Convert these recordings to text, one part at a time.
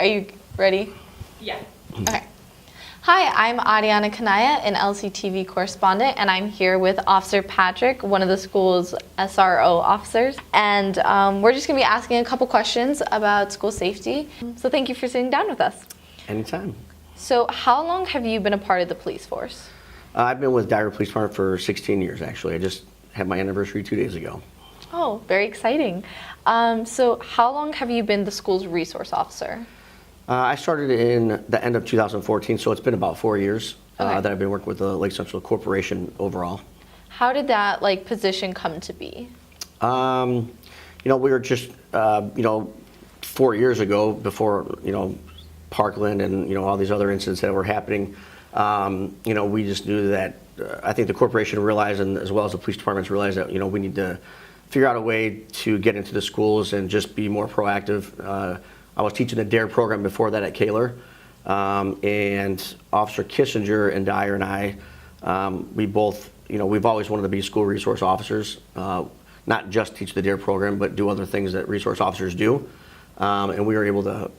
Are you ready? Yeah. Okay. Hi, I'm Ariana Kanaya, an LCTV correspondent, and I'm here with Officer Patrick, one of the school's SRO officers. And we're just going to be asking a couple questions about school safety. So thank you for sitting down with us. Anytime. So how long have you been a part of the police force? I've been with Dyer Police Department for 16 years, actually. I just had my anniversary 2 days ago. Oh, very exciting. So how long have you been the school's resource officer? I started in the end of 2014, so it's been about 4 years that I've been working with the Lake Central Corporation overall. How did that position come to be? We were just 4 years ago, before Parkland and all these other incidents that were happening. We just knew that I think the corporation realized, and as well as the police departments realized, that we need to figure out a way to get into the schools and just be more proactive. I was teaching the DARE program before that at Kaler, and Officer Kissinger and Dyer and I, we both, we've always wanted to be school resource officers, not just teach the DARE program, but do other things that resource officers do. And we were able to,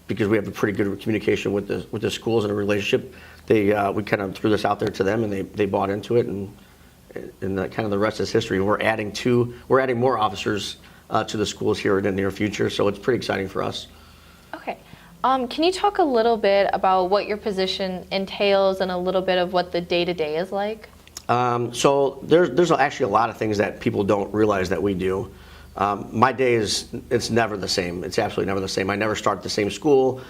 because we have a pretty good communication with the schools and a relationship, we kind of threw this out there to them, and they bought into it, and kind of the rest is history. We're adding more officers to the schools here in the near future, so it's pretty exciting for us. Okay. Can you talk a little bit about what your position entails and a little bit of what the day-to-day is like? So there's actually a lot of things that people don't realize that we do. My day it's never the same. It's absolutely never the same. I never start at the same school.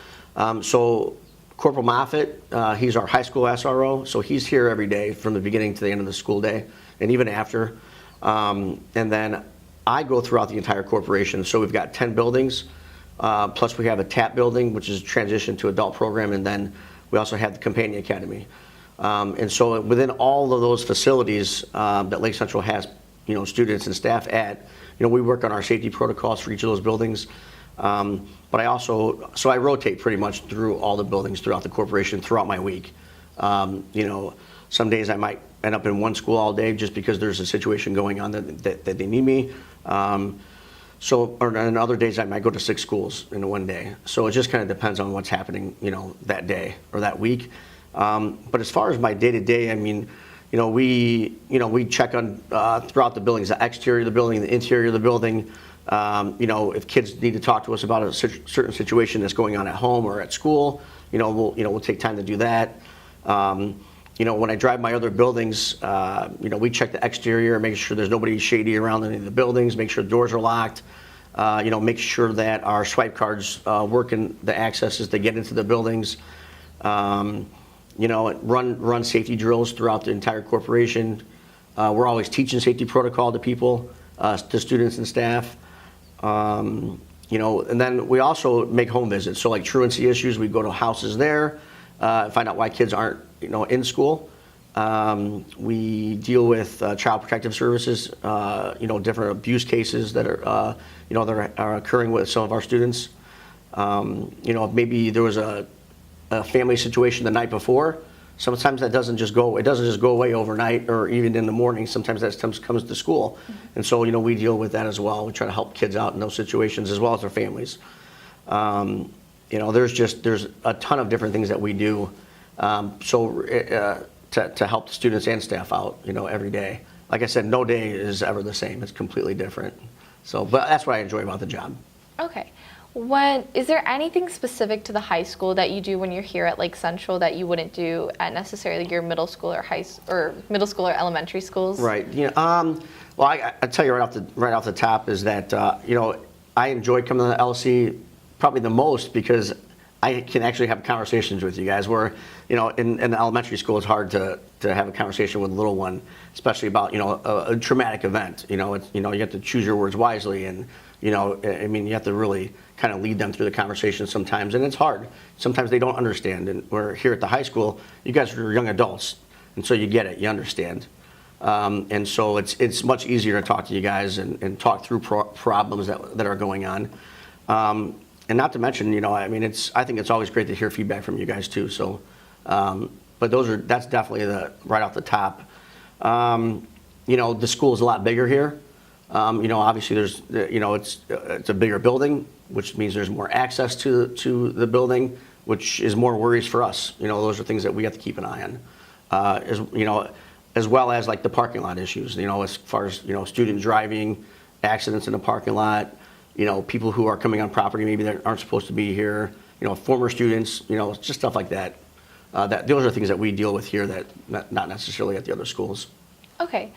So Corporal Moffitt, he's our high school SRO, so he's here every day from the beginning to the end of the school day, and even after. And then I go throughout the entire corporation. So we've got 10 buildings, plus we have a TAP building, which is transition to adult program, and then we also have the Companion Academy. And so within all of those facilities that Lake Central has, students and staff at, we work on our safety protocols for each of those buildings. But I rotate pretty much through all the buildings throughout the corporation throughout my week. Some days I might end up in one school all day just because there's a situation going on that they need me. And other days I might go to 6 schools in one day. So it just kind of depends on what's happening, that day or that week. But as far as my day-to-day, I mean, we check on throughout the buildings, the exterior of the building, the interior of the building. If kids need to talk to us about a certain situation that's going on at home or at school, we'll take time to do that. When I drive my other buildings, we check the exterior, make sure there's nobody shady around any of the buildings, make sure the doors are locked, make sure that our swipe cards work in the accesses to get into the buildings. Run safety drills throughout the entire corporation. We're always teaching safety protocol to people, to students and staff. And then we also make home visits. So like truancy issues, we go to houses there, find out why kids aren't, in school. We deal with Child Protective Services, different abuse cases that are, that are occurring with some of our students. Maybe there was a family situation the night before. Sometimes that doesn't just go away overnight or even in the morning. Sometimes that comes to school. Mm-hmm. And so, we deal with that as well. We try to help kids out in those situations as well as their families. There's a ton of different things that we do. To help the students and staff out, every day. Like I said, no day is ever the same. It's completely different. So, but that's what I enjoy about the job. Okay. Is there anything specific to the high school that you do when you're here at Lake Central that you wouldn't do at necessarily your middle school or middle school or elementary schools? Right. Well, I tell you right off the top is that I enjoy coming to the LC probably the most because I can actually have conversations with you guys where, in the elementary school, it's hard to have a conversation with a little one, especially about, a traumatic event. You have to choose your words wisely and, you have to really kind of lead them through the conversation sometimes, and it's hard. Sometimes they don't understand, and we're here at the high school, you guys are young adults, and so you get it, you understand. And so it's much easier to talk to you guys and talk through problems that are going on. And not to mention, I think it's always great to hear feedback from you guys too. So, but that's definitely right off the top. The school is a lot bigger here. Obviously there's, it's a bigger building. which means there's more access to the building, which is more worries for us. Those are things that we have to keep an eye on, as well as like the parking lot issues. As far as student driving, accidents in the parking lot, people who are coming on property maybe that aren't supposed to be here, former students, just stuff like that. Those are things that we deal with here that not necessarily at the other schools. Okay.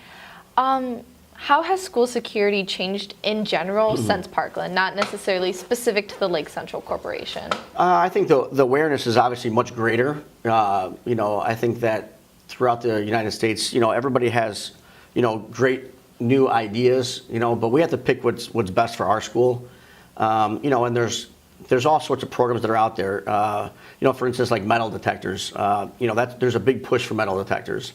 How has school security changed in general since Parkland, not necessarily specific to the Lake Central Corporation? I think the awareness is obviously much greater. I think that throughout the United States, everybody has, great new ideas, but we have to pick what's best for our school. And there's all sorts of programs that are out there. For instance, like metal detectors. There's a big push for metal detectors.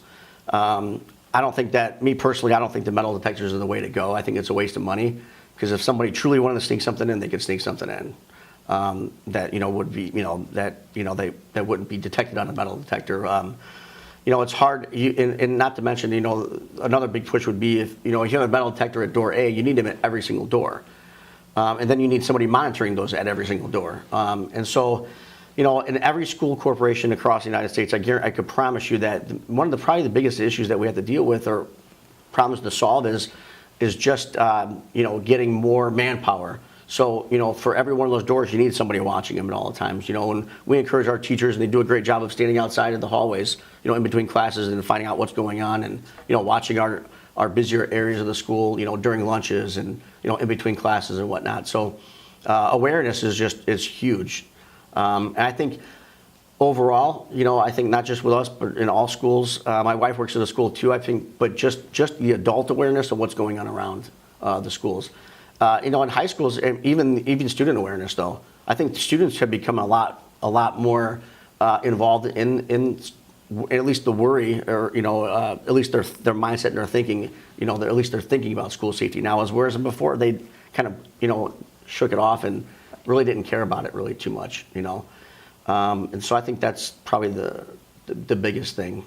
I don't think the metal detectors are the way to go. I think it's a waste of money, because if somebody truly wanted to sneak something in, they could sneak something in that would be that wouldn't be detected on a metal detector. It's hard, and not to mention another big push would be if you have a metal detector at door A, you need them at every single door, and then you need somebody monitoring those at every single door, and so. In every school corporation across the United States, I could promise you that one of probably the biggest issues that we have to deal with, or problems to solve, is just getting more manpower. So for every one of those doors, you need somebody watching them at all times. And we encourage our teachers, and they do a great job of standing outside of the hallways, in between classes, and finding out what's going on, and watching our busier areas of the school, during lunches and in between classes and whatnot. So awareness is huge. And I think overall, I think not just with us, but in all schools, my wife works at a school too, I think, but just the adult awareness of what's going on around the schools. In high schools, and even student awareness though, I think students have become a lot more involved in at least the worry, or at least their mindset and their thinking, at least they're thinking about school safety now, whereas before they kind of shook it off and really didn't care about it really too much, and so I think that's probably the biggest thing.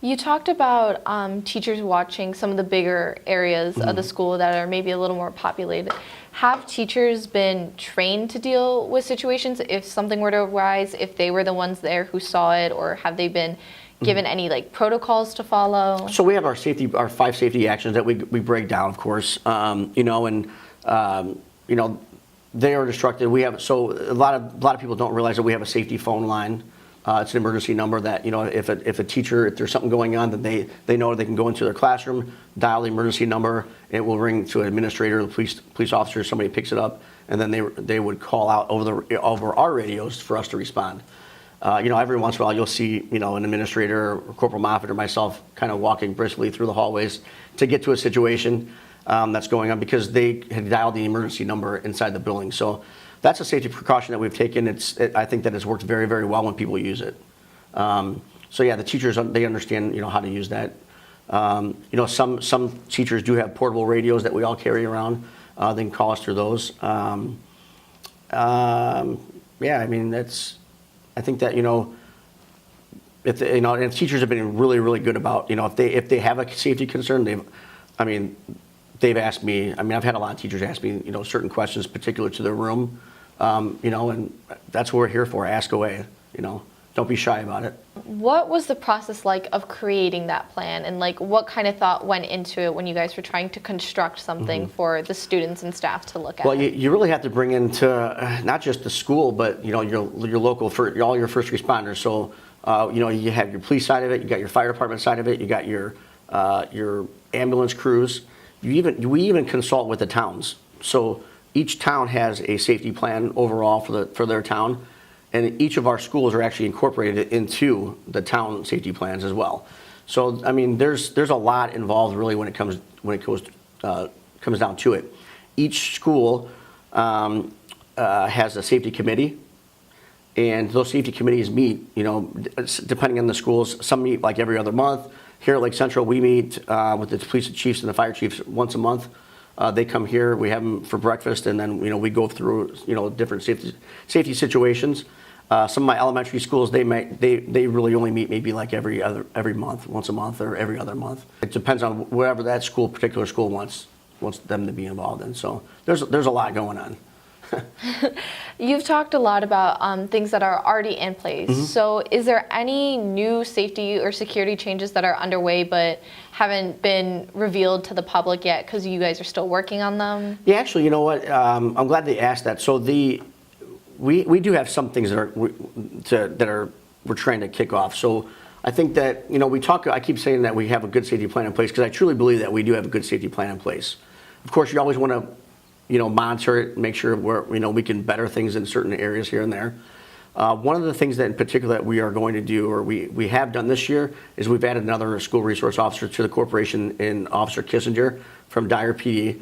You talked about teachers watching some of the bigger areas of the school that are maybe a little more populated. Have teachers been trained to deal with situations if something were to arise, if they were the ones there who saw it, or have they been given any protocols to follow? So we have our 5 safety actions that we break down, of course, they are instructed. We have, so a lot of people don't realize that we have a safety phone line. It's an emergency number that if a teacher, if there's something going on, then they know they can go into their classroom, dial the emergency number, and it will ring to an administrator, the police officer, somebody picks it up, and then they would call out over our radios for us to respond. Every once in a while you'll see an administrator or Corporal Moffitt or myself kind of walking briskly through the hallways to get to a situation that's going on, because they had dialed the emergency number inside the building. So that's a safety precaution that we've taken. I think that it's worked very, very well when people use it. So yeah, the teachers, they understand how to use that. Some teachers do have portable radios that we all carry around. They can call us through those. Yeah, I mean I think that if teachers have been really, really good about if they have a safety concern, they've asked me. I've had a lot of teachers ask me, certain questions particular to their room, and that's what we're here for. Ask away, Don't be shy about it. What was the process like of creating that plan, and what kind of thought went into it when you guys were trying to construct something for the students and staff to look at? Well, you really have to bring into not just the school, but your local, for all your first responders. So you have your police side of it, you got your fire department side of it, you got your ambulance crews. We even consult with the towns. So each town has a safety plan overall for their town, and each of our schools are actually incorporated into the town safety plans as well. So there's a lot involved really when it comes down to it. Each school has a safety committee, and those safety committees meet. Depending on the schools, some meet like every other month. Here at Lake Central, we meet with the police chiefs and the fire chiefs once a month. They come here, we have them for breakfast, and then we go through different safety situations. Some of my elementary schools, they really only meet maybe like every month, once a month or every other month. It depends on whatever that particular school wants them to be involved in. So there's a lot going on. You've talked a lot about things that are already in place. So is there any new safety or security changes that are underway but haven't been revealed to the public yet because you guys are still working on them? Yeah, actually, you know what? I'm glad they asked that. So we do have some things that we're trying to kick off. So I think that, I keep saying that we have a good safety plan in place because I truly believe that we do have a good safety plan in place. Of course, you always want to, monitor it, make sure we can better things in certain areas here and there. One of the things that in particular that we are going to do, or we have done this year, is we've added another school resource officer to the corporation in Officer Kissinger from Dyer PD.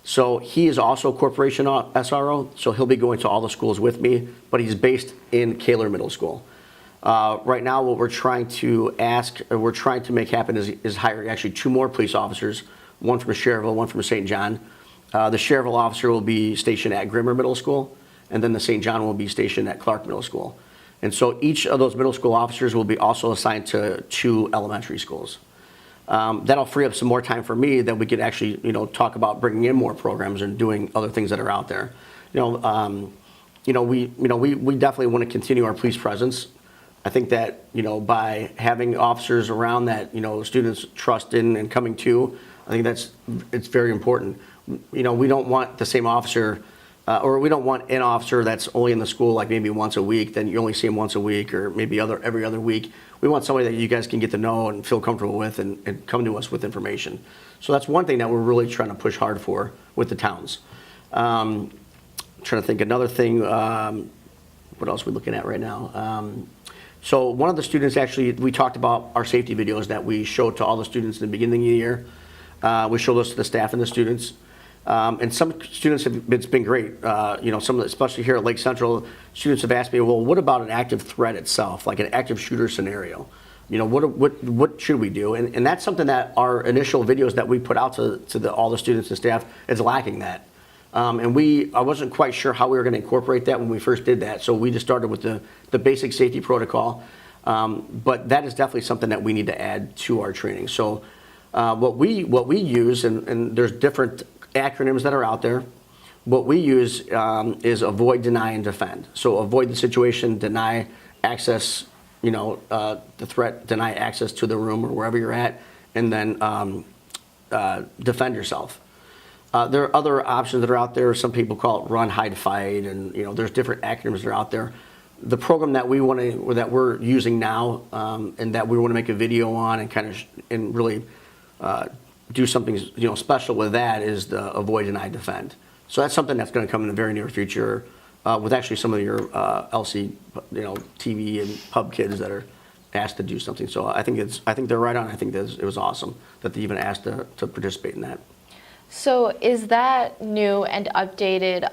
So he is also a corporation SRO, so he'll be going to all the schools with me, but he's based in Kaler Middle School. Right now, what we're trying to make happen is hire actually 2 more police officers, one from Cherville, one from St. John. The Cherville officer will be stationed at Grimmer Middle School, and then the St. John will be stationed at Clark Middle School. And so each of those middle school officers will be also assigned to 2 elementary schools. That'll free up some more time for me that we could actually, talk about bringing in more programs and doing other things that are out there. We definitely want to continue our police presence. I think that, by having officers around that, students trust in and coming to, I think it's very important. We don't want the same officer, or we don't want an officer that's only in the school like maybe once a week, then you only see him once a week or maybe every other week. We want somebody that you guys can get to know and feel comfortable with and come to us with information. So that's one thing that we're really trying to push hard for with the towns. Trying to think another thing, what else are we looking at right now? So one of the students actually, we talked about our safety videos that we showed to all the students in the beginning of the year. We showed those to the staff and the students. And some students it's been great. Especially here at Lake Central, students have asked me, well, what about an active threat itself, like an active shooter scenario? What should we do? And that's something that our initial videos that we put out to all the students and staff is lacking that. I wasn't quite sure how we were going to incorporate that when we first did that. So we just started with the basic safety protocol. But that is definitely something that we need to add to our training. So what we use, and there's different acronyms that are out there. What we use is avoid, deny, and defend. So avoid the situation, deny access, the threat, deny access to the room or wherever you're at, and then defend yourself. There are other options that are out there. Some people call it run, hide, fight, and there's different acronyms that are out there. The program that we're using now, and that we want to make a video on and really do something special with that is the avoid, deny, defend. So that's something that's going to come in the very near future with actually some of your LC, TV and pub kids that are asked to do something. So I think they're right on. I think it was awesome that they even asked to participate in that. So is that new and updated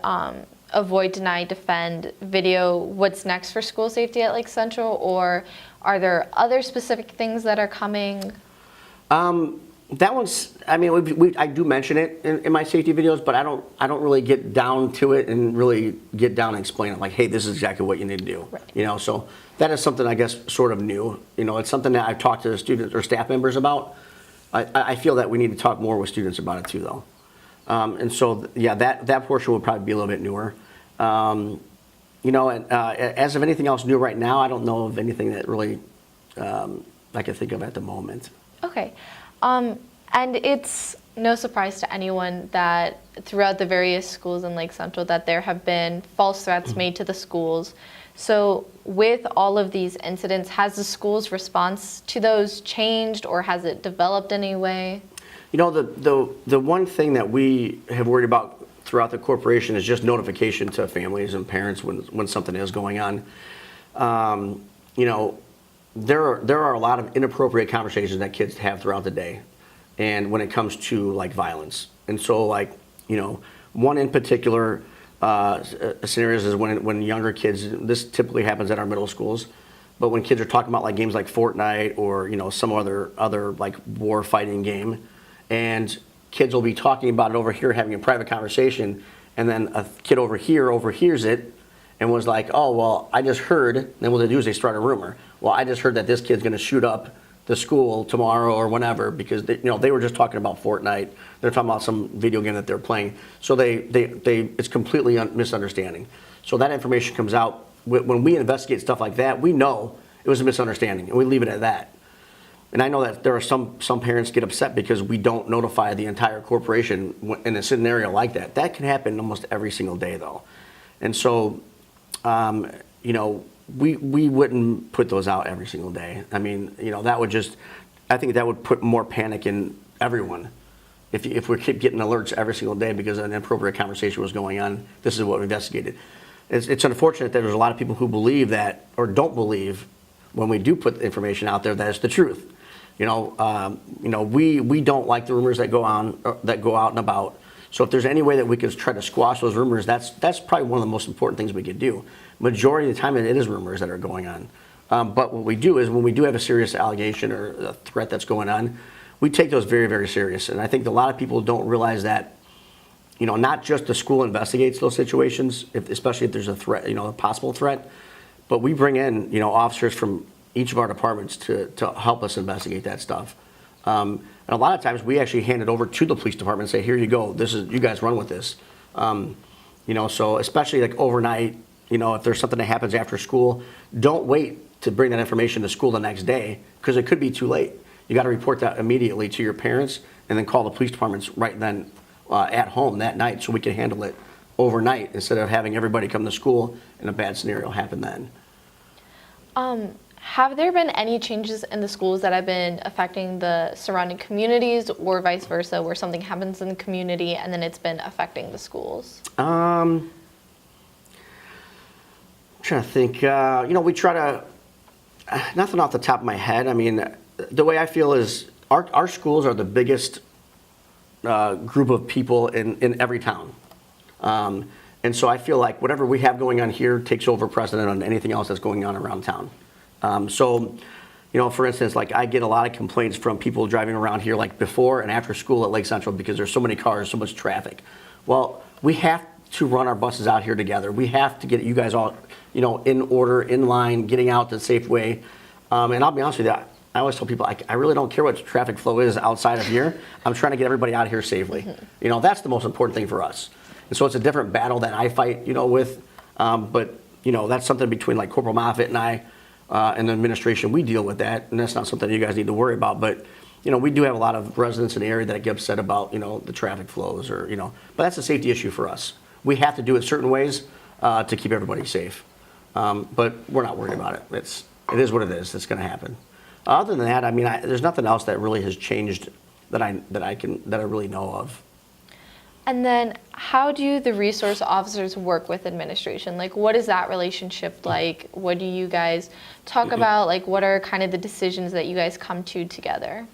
avoid, deny, defend video what's next for school safety at Lake Central, or are there other specific things that are coming? That one's, I do mention it in my safety videos, but I don't really get down to it and really get down and explain it like, hey, this is exactly what you need to do. Right. So that is something I guess sort of new. It's something that I've talked to students or staff members about. I feel that we need to talk more with students about it too, though. And so, yeah, that portion will probably be a little bit newer. As of anything else new right now, I don't know of anything that really I can think of at the moment. Okay. And it's no surprise to anyone that throughout the various schools in Lake Central that there have been false threats made to the schools. So with all of these incidents, has the school's response to those changed, or has it developed in any way? The one thing that we have worried about throughout the corporation is just notification to families and parents when something is going on. There are a lot of inappropriate conversations that kids have throughout the day, and when it comes to like violence. And so one in particular scenarios is when younger kids, this typically happens at our middle schools, but when kids are talking about like games like Fortnite or some other like war fighting game, and kids will be talking about it over here, having a private conversation, and then a kid over here overhears it and was like, oh, well, I just heard, then what they do is they start a rumor. Well, I just heard that this kid's going to shoot up the school tomorrow or whenever because they were just talking about Fortnite. They're talking about some video game that they're playing. So it's completely misunderstanding. So that information comes out. When we investigate stuff like that, we know it was a misunderstanding, and we leave it at that. And I know that there are some parents get upset because we don't notify the entire corporation in a scenario like that. That can happen almost every single day, though. And so, we wouldn't put those out every single day. I mean, I think that would put more panic in everyone. If we keep getting alerts every single day because an inappropriate conversation was going on, this is what we investigated. It's unfortunate that there's a lot of people who believe that or don't believe when we do put the information out there that it's the truth. We don't like the rumors that go out and about. So if there's any way that we could try to squash those rumors, that's probably one of the most important things we could do. Majority of the time, it is rumors that are going on. But what we do is when we do have a serious allegation or a threat that's going on, we take those very, very serious. And I think a lot of people don't realize that, not just the school investigates those situations, especially if there's a threat, a possible threat, but we bring in, officers from each of our departments to help us investigate that stuff. And a lot of times we actually hand it over to the police department and say, here you go, you guys run with this. So especially like overnight, if there's something that happens after school, don't wait to bring that information to school the next day because it could be too late. You got to report that immediately to your parents and then call the police departments right then at home that night so we can handle it overnight instead of having everybody come to school and a bad scenario happen then. Have there been any changes in the schools that have been affecting the surrounding communities or vice versa, where something happens in the community and then it's been affecting the schools? I'm trying to think. We try to, nothing off the top of my head. I mean, the way I feel is our schools are the biggest group of people in every town. And so I feel like whatever we have going on here takes over precedent on anything else that's going on around town. For instance, like I get a lot of complaints from people driving around here like before and after school at Lake Central because there's so many cars, so much traffic. Well, we have to run our buses out here together. We have to get you guys all, in order, in line, getting out the safe way. And I'll be honest with you, I always tell people, I really don't care what the traffic flow is outside of here. I'm trying to get everybody out of here safely. Mm-hmm. That's the most important thing for us. And so it's a different battle that I fight, with. But that's something between like Corporal Moffitt and I and the administration. We deal with that, and that's not something you guys need to worry about. But we do have a lot of residents in the area that get upset about the traffic flows or But that's a safety issue for us. We have to do it certain ways to keep everybody safe. But we're not worried about it. It is what it is. It's going to happen. Other than that, I mean, there's nothing else that really has changed that I really know of. And then how do the resource officers work with administration? Like, what is that relationship like? What do you guys talk about? Like, what are kind of the decisions that you guys come to together?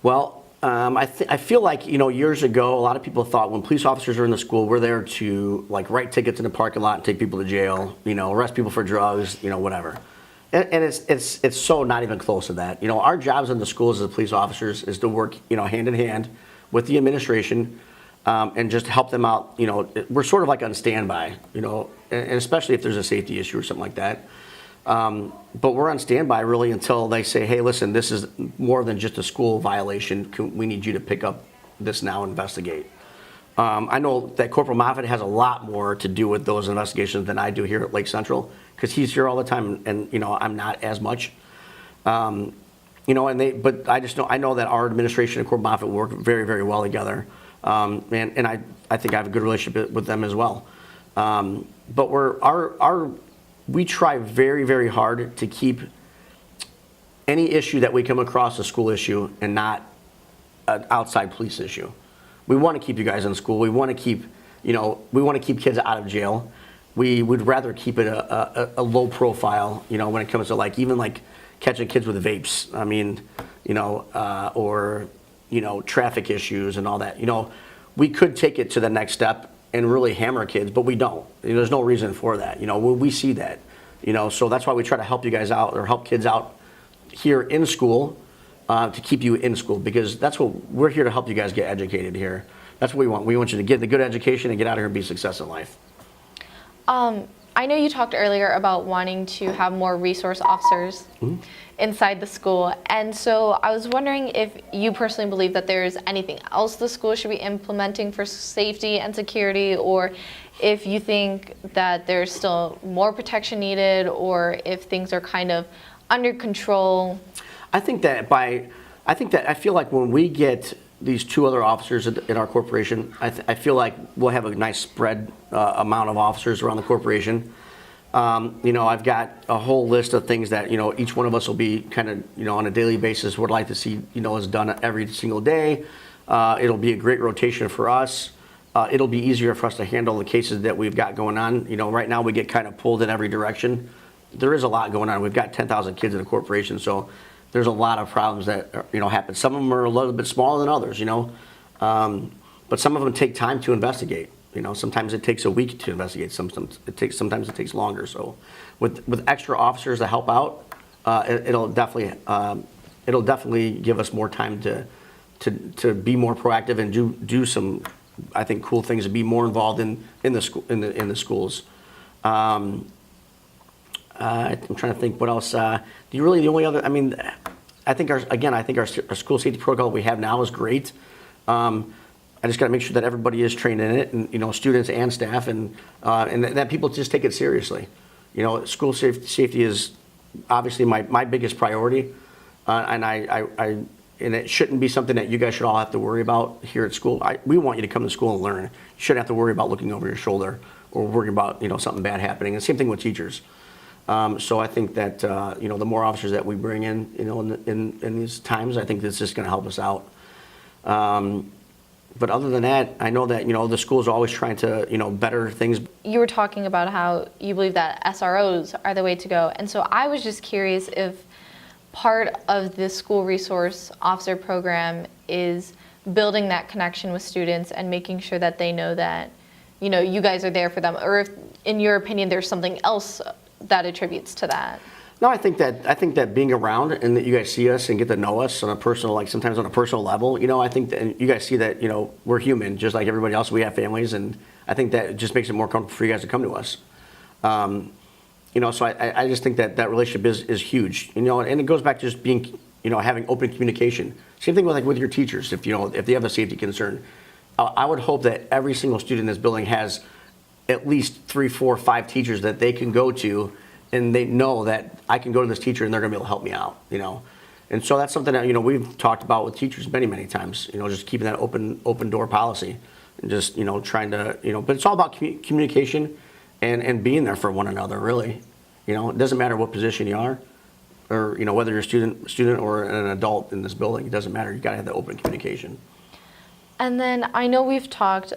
Well, I feel like, years ago, a lot of people thought when police officers are in the school, we're there to like write tickets in the parking lot and take people to jail, arrest people for drugs, whatever. And it's so not even close to that. Our jobs in the schools as police officers is to work, hand in hand with the administration and just help them out. We're sort of like on standby, and especially if there's a safety issue or something like that. But we're on standby really until they say, hey, listen, this is more than just a school violation. We need you to pick up this now and investigate. I know that Corporal Moffitt has a lot more to do with those investigations than I do here at Lake Central because he's here all the time and I'm not as much. But I know that our administration and Corporal Moffitt work very, very well together. And I think I have a good relationship with them as well. But we try very, very hard to keep any issue that we come across a school issue and not an outside police issue. We want to keep you guys in school. We want to keep, kids out of jail. We would rather keep it a low profile, when it comes to even catching kids with vapes. I mean, or traffic issues and all that. We could take it to the next step and really hammer kids, but we don't. There's no reason for that. We see that. So that's why we try to help you guys out or help kids out here in school to keep you in school because that's what we're here to help you guys get educated here. That's what we want. We want you to get the good education and get out of here and be a success in life. I know you talked earlier about wanting to have more resource officers inside the school, and so I was wondering if you personally believe that there's anything else the school should be implementing for safety and security, or if you think that there's still more protection needed, or if things are kind of under control. I feel like when we get these two other officers in our corporation, I feel like we'll have a nice spread amount of officers around the corporation. I've got a whole list of things that, each one of us will be kind of, on a daily basis would like to see, is done every single day. It'll be a great rotation for us. It'll be easier for us to handle the cases that we've got going on. Right now we get kind of pulled in every direction. There is a lot going on. We've got 10,000 kids in the corporation, so there's a lot of problems that happen. Some of them are a little bit smaller than others, but some of them take time to investigate. Sometimes it takes a week to investigate. Sometimes it takes longer. So, with extra officers to help out, it'll definitely give us more time to be more proactive and do some, I think, cool things and be more involved in the schools. I'm trying to think what else. The only other. I think our school safety protocol we have now is great. I just got to make sure that everybody is trained in it, and students and staff, and that people just take it seriously. School safety is obviously my biggest priority, and it shouldn't be something that you guys should all have to worry about here at school. We want you to come to school and learn. You shouldn't have to worry about looking over your shoulder or worrying about something bad happening. And same thing with teachers. So I think that the more officers that we bring in, in these times, I think this is going to help us out. But other than that, I know that the schools are always trying to better things. You were talking about how you believe that SROs are the way to go, and so I was just curious if part of the school resource officer program is building that connection with students and making sure that they know that you guys are there for them, or if, in your opinion, there's something else that attributes to that. No, I think that being around and that you guys see us and get to know us on a personal, sometimes on a personal level, I think that you guys see that, we're human, just like everybody else. We have families, and I think that just makes it more comfortable for you guys to come to us. So I just think that relationship is huge, and it goes back to just being, having open communication. Same thing with your teachers. If they have a safety concern, I would hope that every single student in this building has at least 3, 4, 5 teachers that they can go to, and they know that I can go to this teacher and they're going to be able to help me out, And so that's something that, we've talked about with teachers many, many times, just keeping that open door policy and just, trying to, but it's all about communication and being there for one another, really. It doesn't matter what position you are or, whether you're a student or an adult in this building, it doesn't matter. You got to have that open communication. And then I know we've talked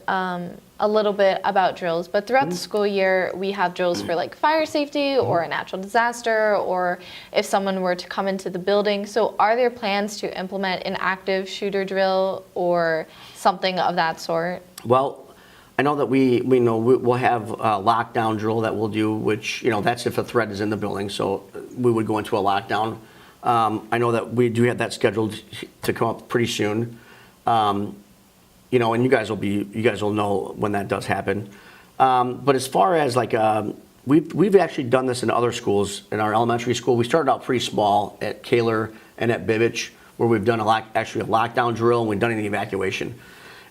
a little bit about drills, but throughout the school year, we have drills for like fire safety or a natural disaster, or if someone were to come into the building. So are there plans to implement an active shooter drill or something of that sort? Well, I know that we'll have a lockdown drill that we'll do, which, that's if a threat is in the building. So we would go into a lockdown. I know that we do have that scheduled to come up pretty soon. And you guys will know when that does happen. But as far as we've actually done this in other schools. In our elementary school, we started out pretty small at Kaler and at Bibbich, where we've done actually a lockdown drill, and we've done an evacuation.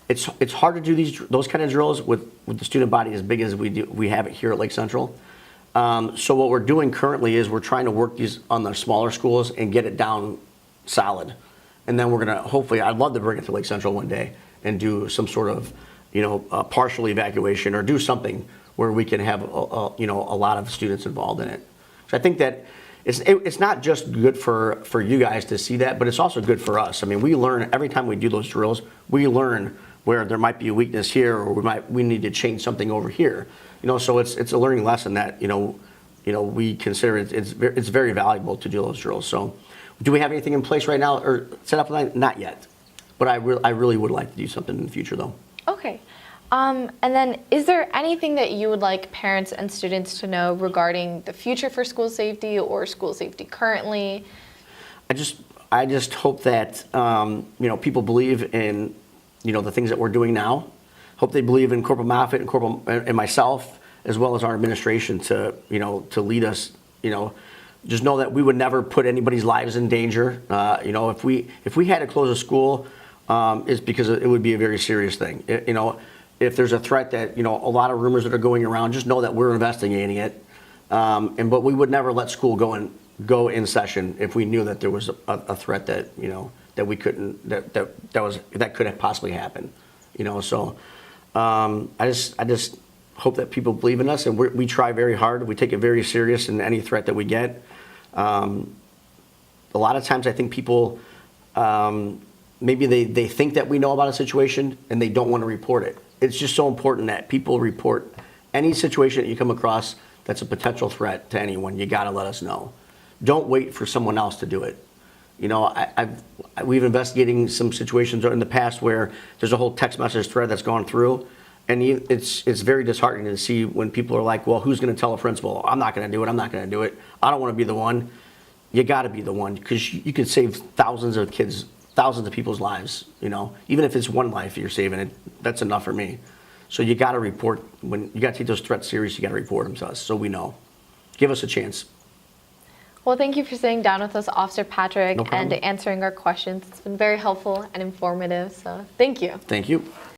It's hard to do those kind of drills with the student body as big as we have it here at Lake Central. So what we're doing currently is we're trying to work these on the smaller schools and get it down solid. And then we're gonna hopefully, I'd love to bring it to Lake Central one day and do some sort of, a partial evacuation or do something where we can have a lot of students involved in it. So I think that it's not just good for you guys to see that, but it's also good for us. We learn every time we do those drills. We learn where there might be a weakness here, or we need to change something over here. So it's a learning lesson that we consider it's very valuable to do those drills. So, do we have anything in place right now or set up? Not yet. But I really would like to do something in the future, though. Okay. And then is there anything that you would like parents and students to know regarding the future for school safety or school safety currently? I just hope that, people believe in, the things that we're doing now. Hope they believe in Corporal Moffitt and myself as well as our administration to, to lead us, just know that we would never put anybody's lives in danger. If we had to close a school, it's because it would be a very serious thing. If there's a threat that, a lot of rumors that are going around, just know that we're investigating it. But we would never let school go in session if we knew that there was a threat that, that we couldn't, that could have possibly happened. So I just hope that people believe in us, and we try very hard. We take it very serious in any threat that we get. A lot of times I think people, maybe they think that we know about a situation and they don't want to report it. It's just so important that people report any situation that you come across that's a potential threat to anyone. You got to let us know. Don't wait for someone else to do it. We've investigating some situations in the past where there's a whole text message thread that's gone through, and it's very disheartening to see when people are like, well, who's going to tell a principal? I'm not going to do it. I'm not going to do it. I don't want to be the one. You got to be the one, because you could save thousands of kids, thousands of people's lives. Even if it's one life you're saving, that's enough for me. So you got to report. When you got to take those threats serious, you got to report them to us so we know. Give us a chance. Well, thank you for sitting down with us, Officer Patrick, No problem. and answering our questions. It's been very helpful and informative, so thank you. Thank you.